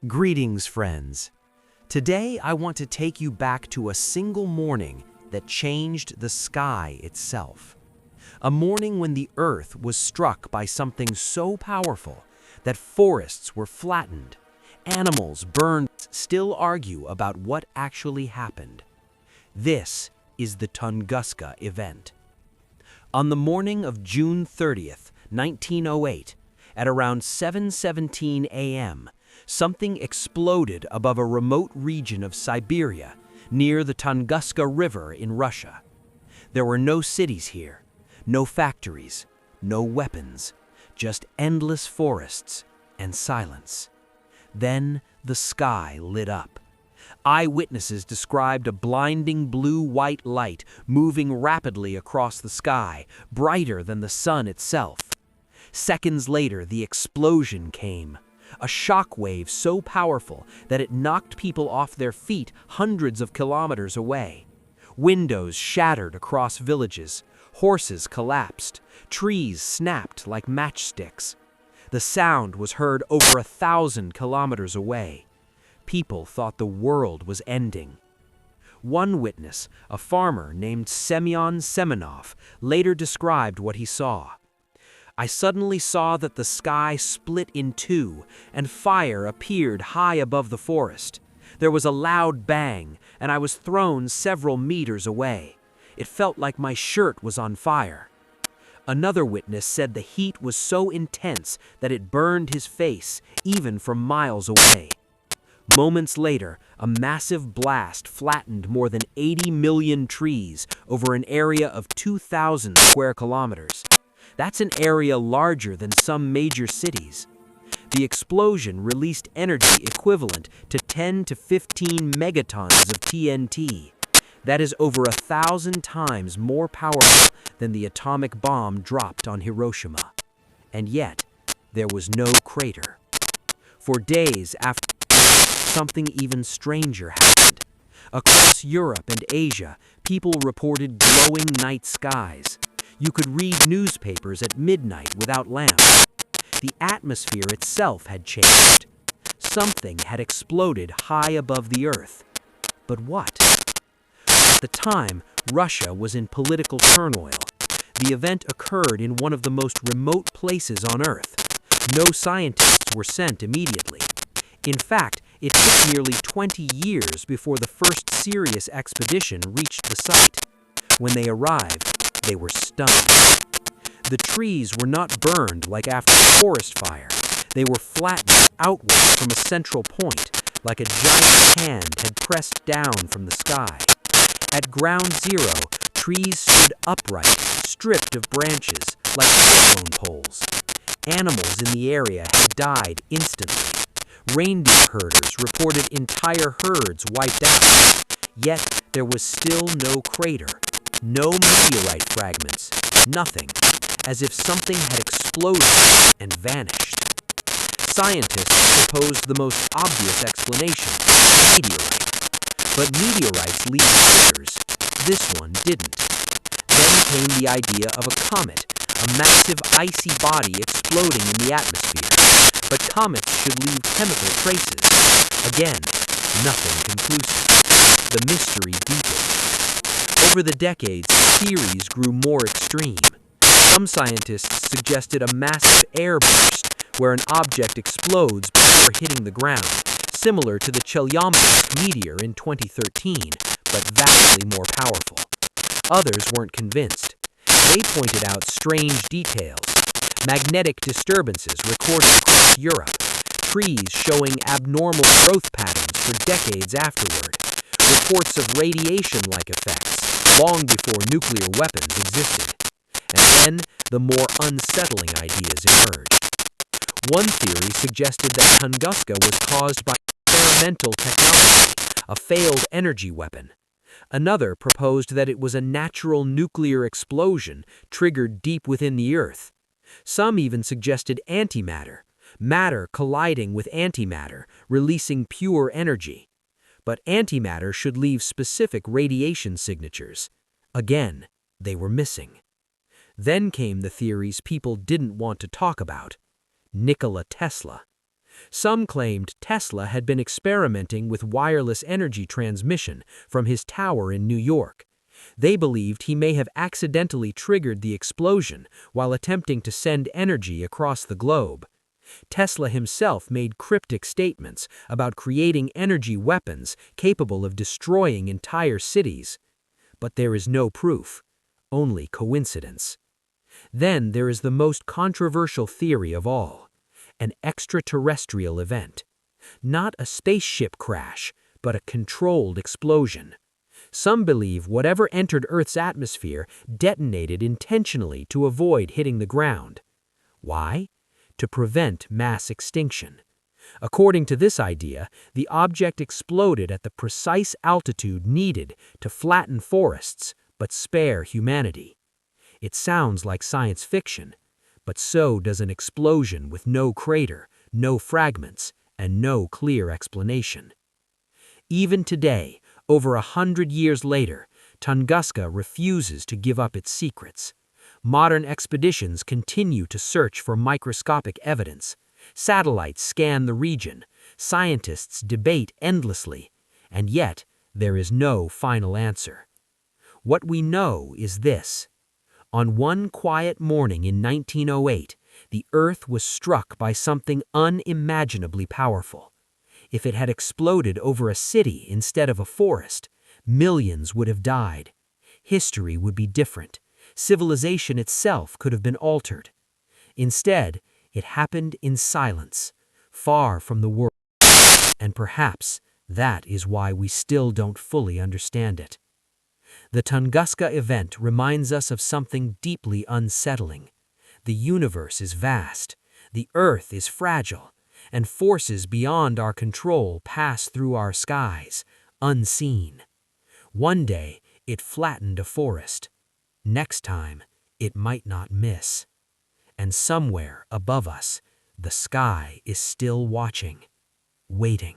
Greetings, friends. Today I want to take you back to a single morning that changed the sky itself. A morning when the Earth was struck by something so powerful that forests were flattened, animals burned. Still argue about what actually happened. This is the Tunguska Event. On the morning of June 30th, 1908, at around 7:17 a.m., something exploded above a remote region of Siberia near the Tunguska River in Russia. There were no cities here, no factories, no weapons, just endless forests and silence. Then the sky lit up. Eyewitnesses described a blinding blue-white light moving rapidly across the sky, brighter than the sun itself. Seconds later, the explosion came. A shockwave so powerful that it knocked people off their feet hundreds of kilometers away. Windows shattered across villages, horses collapsed, trees snapped like matchsticks. The sound was heard over 1,000 kilometers away. People thought the world was ending. One witness, a farmer named Semyon Semenov, later described what he saw. "I suddenly saw that the sky split in two, and fire appeared high above the forest. There was a loud bang, and I was thrown several meters away. It felt like my shirt was on fire." Another witness said the heat was so intense that it burned his face, even from miles away. Moments later, a massive blast flattened more than 80 million trees over an area of 2,000 square kilometers. That's an area larger than some major cities. The explosion released energy equivalent to 10 to 15 megatons of TNT. That is over 1,000 times more powerful than the atomic bomb dropped on Hiroshima. And yet, there was no crater. For days after, something even stranger happened. Across Europe and Asia, people reported glowing night skies. You could read newspapers at midnight without lamps. The atmosphere itself had changed. Something had exploded high above the Earth. But what? At the time, Russia was in political turmoil. The event occurred in one of the most remote places on Earth. No scientists were sent immediately. In fact, it took nearly 20 years before the first serious expedition reached the site. When they arrived, they were stunned. The trees were not burned like after a forest fire. They were flattened outward from a central point, like a giant hand had pressed down from the sky. At ground zero, trees stood upright, stripped of branches, like telephone poles. Animals in the area had died instantly. Reindeer herders reported entire herds wiped out. Yet there was still no crater. No meteorite fragments, nothing, as if something had exploded and vanished. Scientists proposed the most obvious explanation, meteorite. But meteorites leave craters. This one didn't. Then came the idea of a comet, a massive icy body exploding in the atmosphere. But comets should leave chemical traces. Again, nothing conclusive. The mystery deepened. Over the decades, theories grew more extreme. Some scientists suggested a massive airburst, where an object explodes before hitting the ground, similar to the Chelyabinsk meteor in 2013, but vastly more powerful. Others weren't convinced. They pointed out strange details. Magnetic disturbances recorded across Europe, trees showing abnormal growth patterns for decades afterward, reports of radiation-like effects, long before nuclear weapons existed. And then, the more unsettling ideas emerged. One theory suggested that Tunguska was caused by experimental technology, a failed energy weapon. Another proposed that it was a natural nuclear explosion triggered deep within the Earth. Some even suggested antimatter, matter colliding with antimatter, releasing pure energy. But antimatter should leave specific radiation signatures. Again, they were missing. Then came the theories people didn't want to talk about. Nikola Tesla. Some claimed Tesla had been experimenting with wireless energy transmission from his tower in New York. They believed he may have accidentally triggered the explosion while attempting to send energy across the globe. Tesla himself made cryptic statements about creating energy weapons capable of destroying entire cities. But there is no proof, only coincidence. Then there is the most controversial theory of all, an extraterrestrial event. Not a spaceship crash, but a controlled explosion. Some believe whatever entered Earth's atmosphere detonated intentionally to avoid hitting the ground. Why? To prevent mass extinction. According to this idea, the object exploded at the precise altitude needed to flatten forests but spare humanity. It sounds like science fiction, but so does an explosion with no crater, no fragments, and no clear explanation. Even today, over 100 years later, Tunguska refuses to give up its secrets. Modern expeditions continue to search for microscopic evidence. Satellites scan the region. Scientists debate endlessly. And yet, there is no final answer. What we know is this. On one quiet morning in 1908, the Earth was struck by something unimaginably powerful. If it had exploded over a city instead of a forest, millions would have died. History would be different. Civilization itself could have been altered. Instead, it happened in silence, far from the world. And perhaps that is why we still don't fully understand it. The Tunguska event reminds us of something deeply unsettling. The universe is vast, the Earth is fragile, and forces beyond our control pass through our skies, unseen. One day, it flattened a forest. Next time, it might not miss. And somewhere above us, the sky is still watching, waiting.